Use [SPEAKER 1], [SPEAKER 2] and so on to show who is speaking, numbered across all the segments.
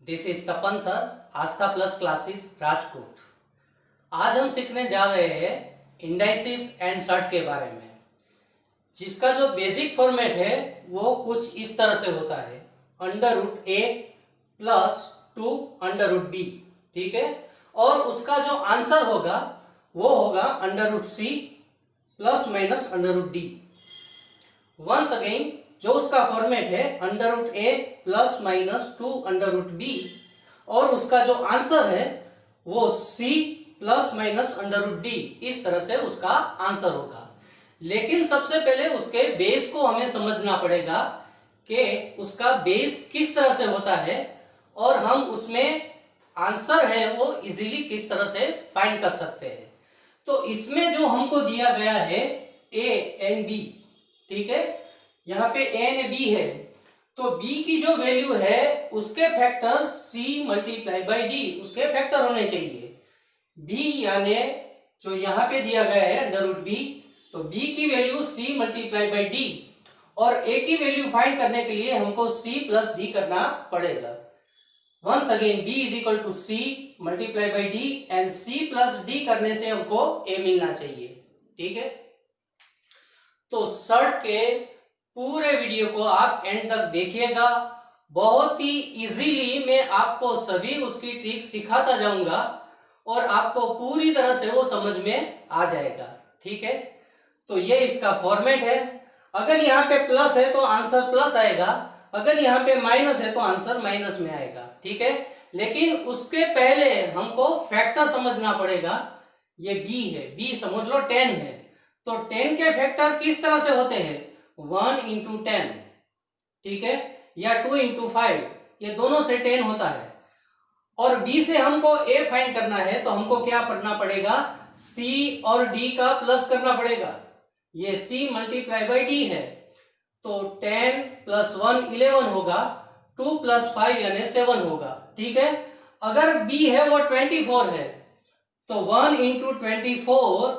[SPEAKER 1] This is Tapan sir, Aastha plus classes Rajkot. आज हम सीखने जा रहे हैं इंडाइसिस एंड सर्ट के बारे में, जिसका जो बेसिक फॉर्मेट है वो कुछ इस तरह से होता है, √a प्लस 2 √b। ठीक है, और उसका जो आंसर होगा वो होगा √c plus minus √d। Once again, जो उसका फॉर्मेट है √a प्लस माइनस 2 √b, और उसका जो आंसर है वो c प्लस माइनस √d। इस तरह से उसका आंसर होगा। लेकिन सबसे पहले उसके बेस को हमें समझना पड़ेगा कि उसका बेस किस तरह से होता है और हम उसमें आंसर है वो इजीली किस तरह से फाइंड कर सकते हैं। तो इसमें जो हमको दिया गया है a एंड b, ठीक है, यहाँ पे a एंड b है, तो b की जो वैल्यू है उसके factor c multiply by d उसके फैक्टर होने चाहिए। b यानी जो यहाँ पे दिया गया है √b, तो b की value c multiply by d, और a की वैल्यू फाइंड करने के लिए हमको c प्लस d करना पड़ेगा। Once again b is equal to c multiply by d, and c plus d करने से हमको a मिलना चाहिए। ठीक है, तो सर्ट के पूरे वीडियो को आप एंड तक देखिएगा। बहुत ही इजीली मैं आपको सभी उसकी ट्रिक सिखाता जाऊंगा और आपको पूरी तरह से वो समझ में आ जाएगा। ठीक है, तो ये इसका फॉर्मेट है। अगर यहाँ पे प्लस है तो आंसर प्लस आएगा, अगर यहाँ पे माइनस है तो आंसर माइनस में आएगा। ठीक है, लेकिन उसके पहले हमको फैक्टर समझना पड़ेगा। ये b है, b समझ लो 10 है, तो 10 के फैक्टर किस तरह से होते हैं? 1 इंटू 10, ठीक है, या 2 इंटू 5, ये दोनों से 10 होता है। और b से हमको a फाइंड करना है, तो हमको क्या करना पड़ेगा? c और d का प्लस करना पड़ेगा। ये c मल्टीप्लाई बाई d है, तो 10 प्लस 1 11 होगा, 2 प्लस 5 यानी 7 होगा। ठीक है, अगर b है वो 24 है, तो 1 इंटू 24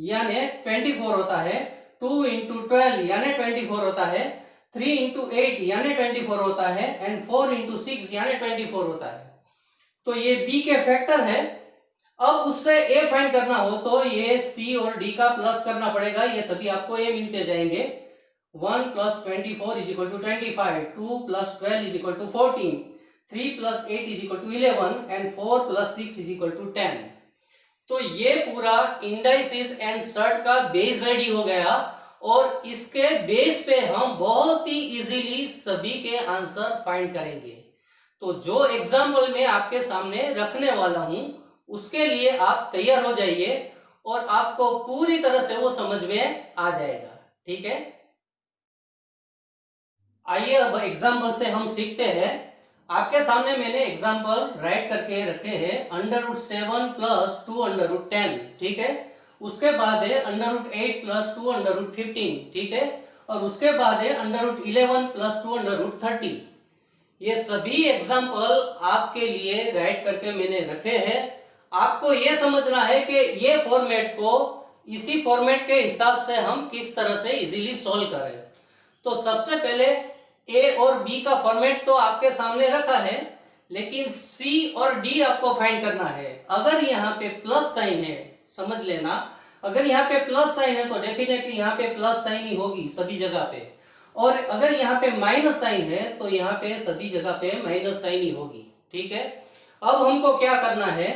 [SPEAKER 1] यानी 24 होता है, 2 इंटू 12 यानी 24 होता है, 3 इंटू 8 यानी 24 होता है, एंड 4 इंटू 6 यानी 24 होता है। तो ये b के फैक्टर है। अब उससे a फाइंड करना हो तो ये c और d का प्लस करना पड़ेगा। ये सभी आपको a मिलते जाएंगे। 1 plus 24 is equal to 25, 2 plus 12 is equal to 14, 3 plus 8 is equal to 11, and 4 plus 6 is equal to 10। तो ये पूरा इंडाइसिस एंड सर्ट का बेस रेडी हो गया, और इसके बेस पे हम बहुत ही इजीली सभी के आंसर फाइंड करेंगे। तो जो एग्जाम्पल मैं आपके सामने रखने वाला हूं उसके लिए आप तैयार हो जाइए और आपको पूरी तरह से वो समझ में आ जाएगा। ठीक है, आइए अब एग्जाम्पल से हम सीखते हैं। आपके सामने मैंने एग्जाम्पल राइट करके रखे हैं, √7 प्लस 2 √10। ठीक है, उसके बाद है √8 प्लस 2 √15। ठीक है, और उसके बाद है √11 प्लस 2 √30। ये सभी एग्जाम्पल आपके लिए राइट करके मैंने रखे हैं। आपको ये समझना है कि ये फॉर्मेट को इसी फॉर्मेट के हिसाब से हम किस तरह से इजीली सॉल्व करें। तो सबसे पहले a और b का फॉर्मेट तो आपके सामने रखा है, लेकिन c और d आपको फाइंड करना है। अगर यहाँ पे प्लस साइन है, समझ लेना, अगर यहाँ पे प्लस साइन है तो डेफिनेटली यहाँ पे प्लस साइन ही होगी सभी जगह पे, और अगर यहाँ पे माइनस साइन है तो यहाँ पे सभी जगह पे माइनस साइन ही होगी। ठीक है, अब हमको क्या करना है,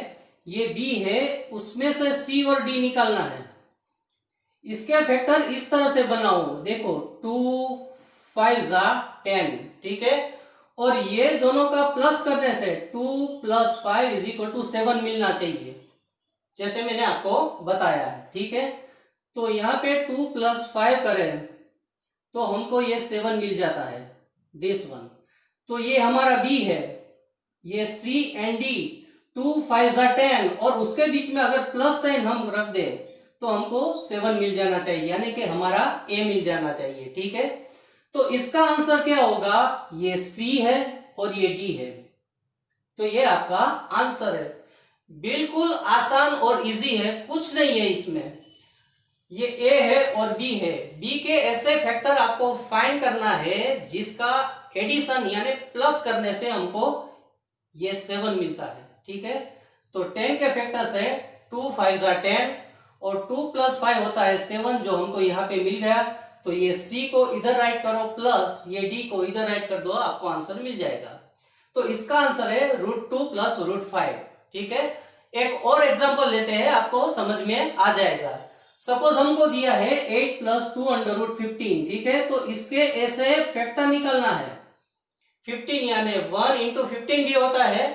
[SPEAKER 1] ये b है, उसमें से c और d निकालना है। इसके फैक्टर इस तरह से बनाओ, देखो 2 5 10। ठीक है, और ये दोनों का प्लस करने से 2 प्लस 5 इज इक्वल टू 7 मिलना चाहिए, जैसे मैंने आपको बताया है। ठीक है, तो यहाँ पे 2 प्लस 5 करें तो हमको ये 7 मिल जाता है, दिस वन। तो ये हमारा b है, ये c एंड d, 2 5 10, और उसके बीच में अगर प्लस साइन हम रख दे तो हमको 7 मिल जाना चाहिए, यानी कि हमारा a मिल जाना चाहिए। ठीक है, तो इसका आंसर क्या होगा? ये c है और ये d है, तो ये आपका आंसर है। बिल्कुल आसान और इजी है, कुछ नहीं है इसमें। ये a है और b है, b के ऐसे फैक्टर आपको फाइंड करना है जिसका एडिशन यानी प्लस करने से हमको ये 7 मिलता है। ठीक है, तो 10 के फैक्टर से 2 5 10 और 2 प्लस 5 होता है 7 जो हमको यहाँ पे मिल गया। तो ये सी को इधर राइट करो प्लस ये डी को इधर राइट कर दो, आपको आंसर मिल जाएगा। तो इसका आंसर है √2 प्लस √5। ठीक है, एक और एग्जांपल लेते हैं, आपको समझ में आ जाएगा। सपोज हमको दिया है 8 प्लस 2 √15। ठीक है, तो इसके ऐसे फैक्टर निकालना है। 15 यानी 1 इंटू 15 भी होता है,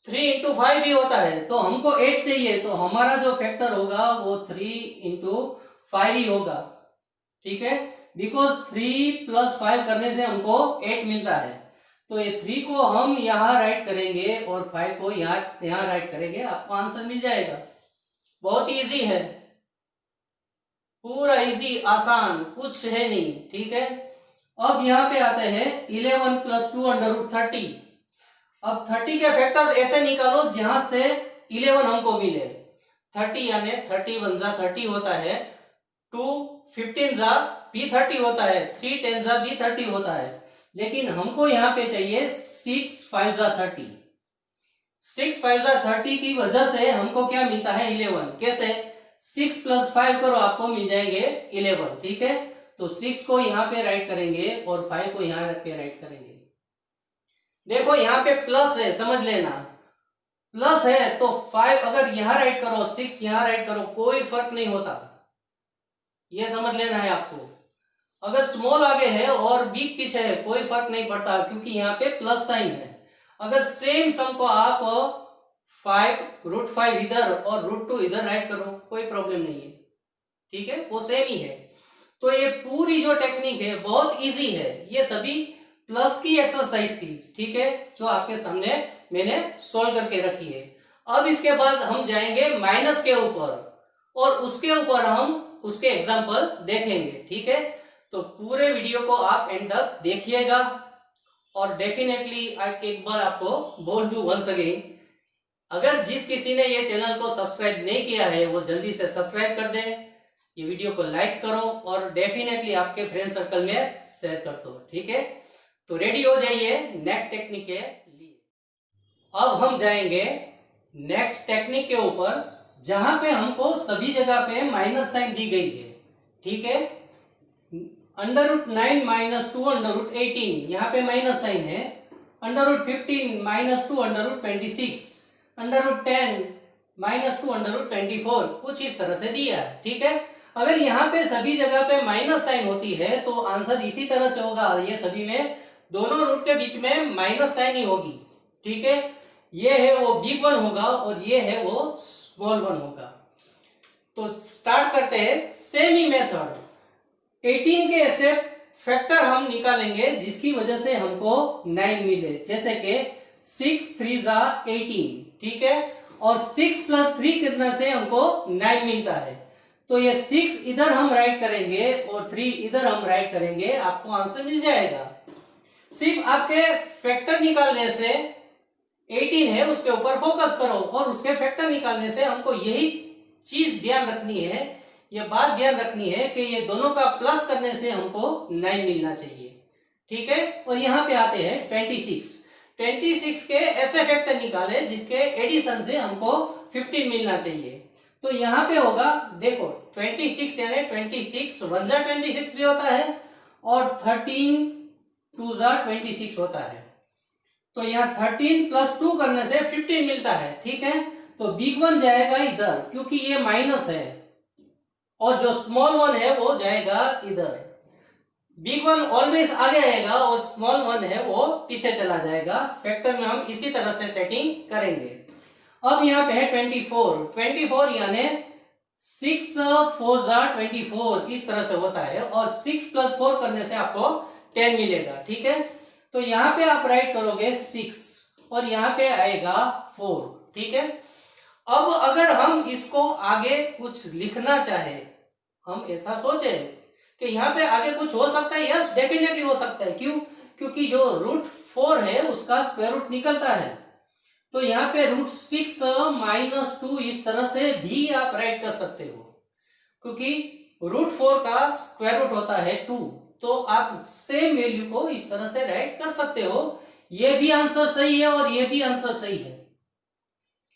[SPEAKER 1] 3 इंटू 5 भी होता है। तो हमको 8 चाहिए, तो हमारा जो फैक्टर होगा वो 3 इंटू 5 ही होगा। ठीक है, बिकॉज 3 प्लस 5 करने से हमको 8 मिलता है। तो ये 3 को हम यहां राइट करेंगे और 5 को यहां राइट करेंगे, आपको आंसर मिल जाएगा। बहुत इजी है, पूरा इजी, आसान, कुछ है नहीं। ठीक है, अब यहां पे आते हैं 11 प्लस 2 √30। अब 30 के फैक्टर्स ऐसे निकालो जहां से 11 हमको मिले। 30 यानी 30 1 जा 30 होता है, 2 15 जा भी 30 होता है, 3 10 जा भी 30 होता है। लेकिन हमको यहाँ पे चाहिए 6 5 जा 30। 6 5 जा 30 की वजह से हमको क्या मिलता है 11। कैसे? 6 प्लस 5 करो, आपको मिल जाएंगे 11। ठीक है, तो 6 को यहाँ पे राइट करेंगे और 5 को यहाँ पे राइट करेंगे। देखो यहाँ पे प्लस है, समझ लेना, प्लस है तो 5 अगर यहाँ राइट करो 6 यहाँ राइट करो कोई फर्क नहीं होता, ये समझ लेना है आपको। अगर स्मॉल आगे है और बिग पीछे है कोई फर्क नहीं पड़ता, क्योंकि यहाँ पे प्लस साइन है। अगर सेम सम को आप 5 √5 इधर और √2 इधर राइट करो कोई प्रॉब्लम नहीं है। ठीक है, वो सेम ही है। तो ये पूरी जो टेक्निक है बहुत इजी है, ये सभी प्लस की एक्सरसाइज थी। ठीक है, जो आपके सामने मैंने सॉल्व करके रखी है। अब इसके बाद हम जाएंगे माइनस के ऊपर और उसके ऊपर हम उसके एग्जाम्पल देखेंगे। ठीक है, तो पूरे वीडियो को आप एंड तक देखिएगा। और डेफिनेटली एक बार आपको बोल दूं वंस अगेन, अगर जिस किसी ने ये चैनल को सब्सक्राइब नहीं किया है वो जल्दी से सब्सक्राइब कर दे, ये वीडियो को लाइक करो और डेफिनेटली आपके फ्रेंड सर्कल में शेयर कर दो। ठीक है, तो रेडी हो जाइए नेक्स्ट टेक्निक के लिए। अब हम जाएंगे नेक्स्ट टेक्निक के ऊपर जहां पे हमको सभी जगह पे माइनस साइन दी गई है। ठीक है, √9 माइनस 2 √18 यहाँ पे माइनस साइन है, √15 माइनस 2 √26, √10 माइनस 2 √24, कुछ इस तरह से दिया है। ठीक है, अगर यहाँ पे सभी जगह पे माइनस साइन होती है तो आंसर इसी तरह से होगा, ये सभी में दोनों रूट के बीच में माइनस साइन ही होगी। ठीक है, ये है वो बिग वन होगा और ये है वो स्मॉल वन होगा। तो स्टार्ट करते हैं सेम ही मेथड। 18 के ऐसे फैक्टर हम निकालेंगे जिसकी वजह से हमको 9 मिले, जैसे कि 6 3 जा 18। ठीक है, और 6 प्लस 3 करने से हमको 9 मिलता है। तो ये 6 इधर हम राइट करेंगे और 3 इधर हम राइट करेंगे, आपको आंसर मिल जाएगा। सिर्फ आपके फैक्टर निकालने से 18 है उसके ऊपर फोकस करो और उसके फैक्टर निकालने से हमको यही चीज ध्यान रखनी है, ये बात ध्यान रखनी है कि ये दोनों का प्लस करने से हमको 9 मिलना चाहिए। ठीक है, और यहाँ पे आते हैं 26 के ऐसे फैक्टर निकाले जिसके एडिशन से हमको 15 मिलना चाहिए। तो यहाँ पे होगा, देखो 26 यानी 26 1 जा 26 भी होता है और 13 2 जा 26 होता है। तो यहाँ 13 प्लस 2 करने से 15 मिलता है। ठीक है, तो बिग वन जाएगा इधर क्योंकि ये माइनस है और जो स्मॉल वन है वो जाएगा इधर। बिग वन ऑलवेज आगे आएगा और स्मॉल वन है वो पीछे चला जाएगा। फैक्टर में हम इसी तरह से सेटिंग करेंगे। अब यहाँ पे है 24 यानी 6 4 जा 24 इस तरह से होता है और 6 प्लस 4 करने से आपको 10 मिलेगा। ठीक है, तो यहाँ पे आप राइट करोगे 6 और यहाँ पे आएगा 4। ठीक है, अब अगर हम इसको आगे कुछ लिखना चाहे, हम ऐसा सोचे कि यहाँ पे आगे कुछ हो सकता है, यस डेफिनेटली हो सकता है। क्यों? क्योंकि जो √4 है उसका स्क्वायर रूट निकलता है। तो यहाँ पे √6 माइनस 2 इस तरह से भी आप राइट कर सकते हो, क्योंकि √4 का स्क्वायर रूट होता है 2। तो आप सेम वैल्यू को इस तरह से राइट कर सकते हो, ये भी आंसर सही है और ये भी आंसर सही है,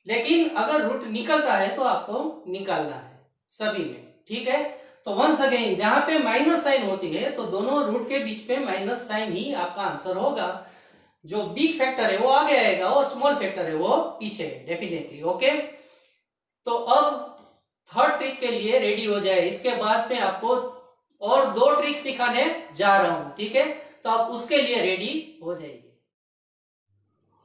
[SPEAKER 1] लेकिन अगर रूट निकलता है तो आपको निकालना है सभी में, ठीक है। तो वंस अगेन जहां पे माइनस साइन होती है तो दोनों रूट के बीच में माइनस साइन ही आपका आंसर होगा। जो बिग फैक्टर है वो आगे आएगा और स्मॉल फैक्टर है वो पीछे, डेफिनेटली। ओके, तो अब थर्ड ट्रिक के लिए रेडी हो जाए, इसके बाद में आपको और 2 ट्रिक सिखाने जा रहा हूं, ठीक है। तो आप उसके लिए रेडी हो जाइए।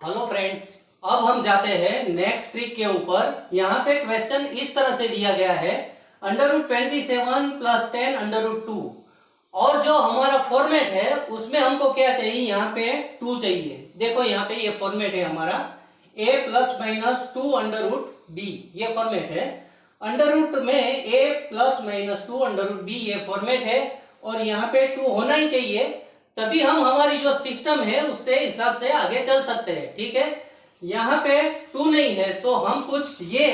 [SPEAKER 1] हेलो फ्रेंड्स, अब हम जाते हैं नेक्स्ट ट्रिक के ऊपर। यहाँ पे क्वेश्चन इस तरह से दिया गया है, √27 + 10 √2, और जो हमारा फॉर्मेट है उसमें हमको क्या चाहिए, यहाँ पे 2 चाहिए। देखो यहाँ पे ये फॉर्मेट है हमारा, a ± 2 √b, ये फॉर्मेट है। अंडर रूट में a ± 2 √b ये फॉर्मेट है, और यहाँ पे 2 होना ही चाहिए, तभी हम हमारी जो सिस्टम है उससे हिसाब से आगे चल सकते हैं, ठीक है। यहाँ पे 2 नहीं है तो हम कुछ ये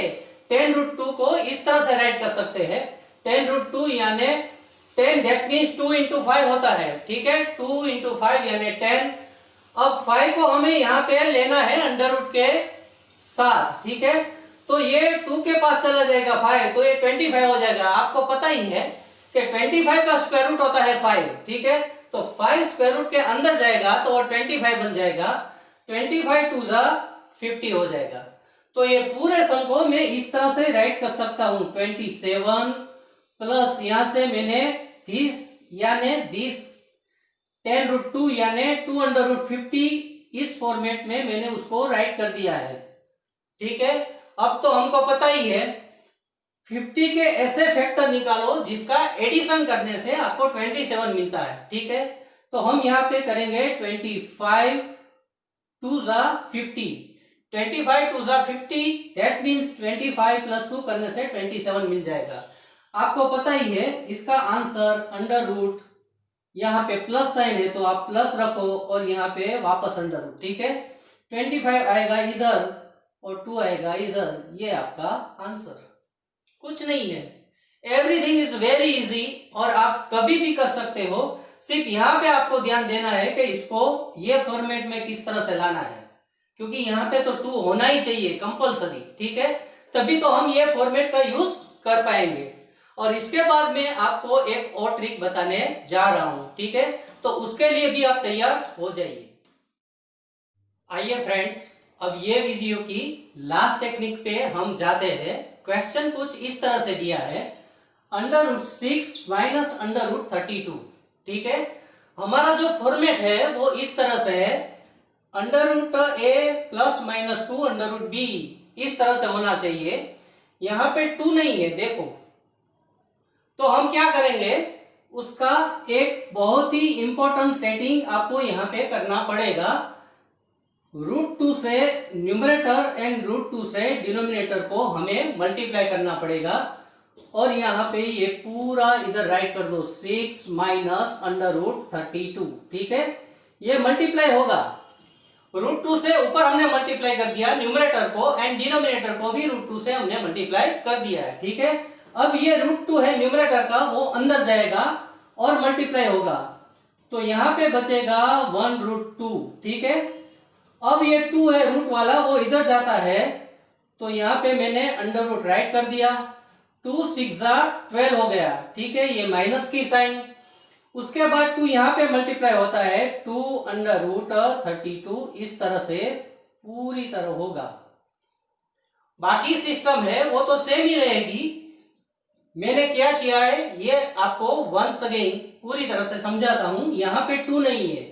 [SPEAKER 1] 10√2 को इस तरह से राइट कर सकते हैं। 10√2 यानी 10, दैट मीन्स 2 × 5 होता है, ठीक है। 2 × 5 यानी 10। अब 5 को हमें यहाँ पे लेना है अंडर रूट के साथ, ठीक है। तो ये 2 के पास चला जाएगा 5, तो ये 25 हो जाएगा। आपको पता ही है कि 25 का स्क्वायर रूट होता है 5, ठीक है। तो 5 स्क्वायर रूट के अंदर जाएगा तो वो 25 बन जाएगा। 25 2 × 50 हो जाएगा। तो ये पूरे सम को मैं इस तरह से राइट कर सकता हूं, 27 प्लस यहां से मैंने दिस यानी दिस 10√2 यानी 2 √50, इस फॉर्मेट में मैंने उसको राइट कर दिया है, ठीक है। अब तो हमको पता ही है 50 के ऐसे फैक्टर निकालो जिसका एडिशन करने से आपको 27 मिलता है, ठीक है। तो हम यहाँ पे करेंगे 25 2 × 50, 25 2 × 50, दैट मीन्स 25 + 2 करने से 27 मिल जाएगा। आपको पता ही है इसका आंसर अंडर रूट, यहाँ पे प्लस साइन है तो आप प्लस रखो और यहाँ पे वापस अंडर रूट, ठीक है। 25 आएगा इधर और 2 आएगा इधर, ये आपका आंसर। कुछ नहीं है, एवरीथिंग इज वेरी इजी, और आप कभी भी कर सकते हो। सिर्फ यहाँ पे आपको ध्यान देना है कि इसको ये फॉर्मेट में किस तरह से लाना है, क्योंकि यहाँ पे तो 2 होना ही चाहिए कंपलसरी, ठीक है। तभी तो हम ये फॉर्मेट का यूज कर पाएंगे। और इसके बाद में आपको एक और ट्रिक बताने जा रहा हूं, ठीक है। तो उसके लिए भी आप तैयार हो जाइए। आइए फ्रेंड्स, अब ये वीडियो की लास्ट टेक्निक पे हम जाते हैं। क्वेश्चन कुछ इस तरह से दिया है, √6 - √32, ठीक है। हमारा जो फॉर्मेट है वो इस तरह से है, √a ± 2 √b, इस तरह से होना चाहिए। यहाँ पे 2 नहीं है, देखो। तो हम क्या करेंगे, उसका एक बहुत ही इंपॉर्टेंट सेटिंग आपको यहाँ पे करना पड़ेगा। √2 से न्यूमरेटर एंड √2 से डिनोमिनेटर को हमें मल्टीप्लाई करना पड़ेगा, और यहाँ पे ये पूरा इधर राइट कर दो, 6 - √32, ठीक है। ये मल्टीप्लाई होगा, √2 से ऊपर हमने मल्टीप्लाई कर दिया न्यूमरेटर को, एंड डिनोमिनेटर को भी √2 से हमने मल्टीप्लाई कर दिया है, ठीक है। अब ये √2 है न्यूमरेटर का, वो अंदर जाएगा और मल्टीप्लाई होगा, तो यहाँ पे बचेगा 1√2, ठीक है। अब ये 2 है रूट वाला, वो इधर जाता है, तो यहाँ पे मैंने अंडर रूट राइट कर दिया। 2 6 12 हो गया, ठीक है, ये माइनस की साइन। उसके बाद 2 यहाँ पे मल्टीप्लाई होता है, 2 √32, इस तरह से पूरी तरह होगा। बाकी सिस्टम है वो तो सेम ही रहेगी। मैंने क्या किया है ये आपको वंस अगेन पूरी तरह से समझाता हूं। यहाँ पे 2 नहीं है,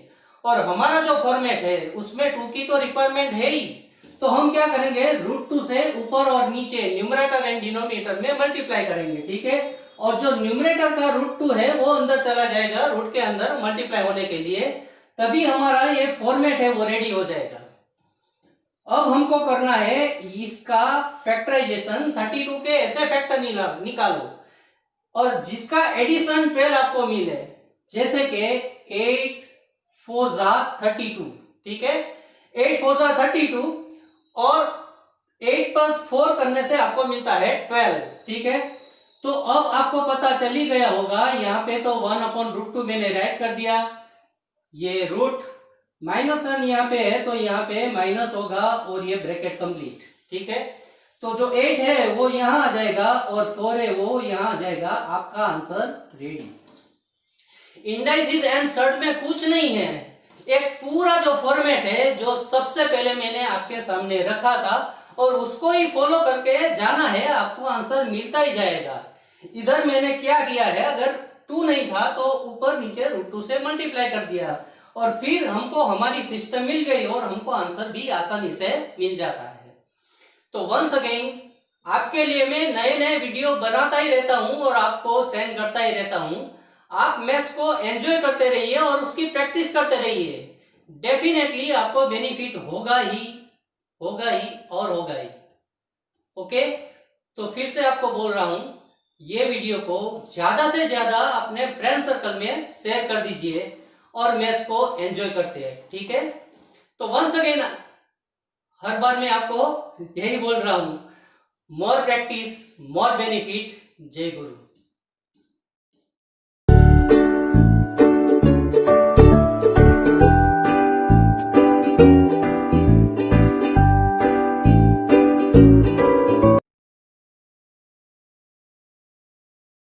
[SPEAKER 1] और हमारा जो फॉर्मेट है उसमें 2 की तो रिक्वायरमेंट है ही। तो हम क्या करेंगे, √2 से ऊपर और नीचे न्यूमरेटर एंड डिनोमिनेटर में मल्टीप्लाई करेंगे, ठीक है। और जो न्यूमरेटर का √2 है वो अंदर चला जाएगा रूट के अंदर मल्टीप्लाई होने के लिए, तभी हमारा ये फॉर्मेट है वो रेडी हो जाएगा। अब हमको करना है इसका फैक्टराइजेशन, 32 के ऐसे फैक्टर निकालो और जिसका एडिशन 12 आपको मिले, जैसे कि 8 4 32, ठीक है। 8 4 32 और 8 + 4 करने से आपको मिलता है 12, ठीक है। तो अब आपको पता चल ही गया होगा, यहाँ पे तो 1/√2 मैंने राइट कर दिया, ये रूट -1 यहाँ पे है तो यहाँ पे माइनस होगा और ये ब्रैकेट कंप्लीट। ठीक है, तो जो 8 है वो यहाँ आ जाएगा और 4 है वो यहाँ आ जाएगा। आपका answer ready. Indices and surd में कुछ नहीं है, एक पूरा जो फॉर्मेट है जो सबसे पहले मैंने आपके सामने रखा था और उसको ही फॉलो करके जाना है, आपको आंसर मिलता ही जाएगा। इधर मैंने क्या किया है, अगर 2 नहीं था तो ऊपर नीचे √2 से मल्टीप्लाई कर दिया और फिर हमको हमारी सिस्टम मिल गई और हमको आंसर भी आसानी से मिल जाता है। तो वंस अगेन आपके लिए मैं नए नए वीडियो बनाता ही रहता हूं और आपको सेंड करता ही रहता हूं। आप मैथ्स को एंजॉय करते रहिए और उसकी प्रैक्टिस करते रहिए। डेफिनेटली आपको बेनिफिट होगा ही और होगा ही। ओके, तो फिर से आपको बोल रहा हूं, ये वीडियो को ज्यादा से ज्यादा अपने फ्रेंड सर्कल में शेयर कर दीजिए और मैथ्स को एंजॉय करते हैं। ठीक है, तो वंस अगेन हर बार मैं आपको यही बोल रहा हूं, मोर प्रैक्टिस मोर बेनिफिट। जय गुरु।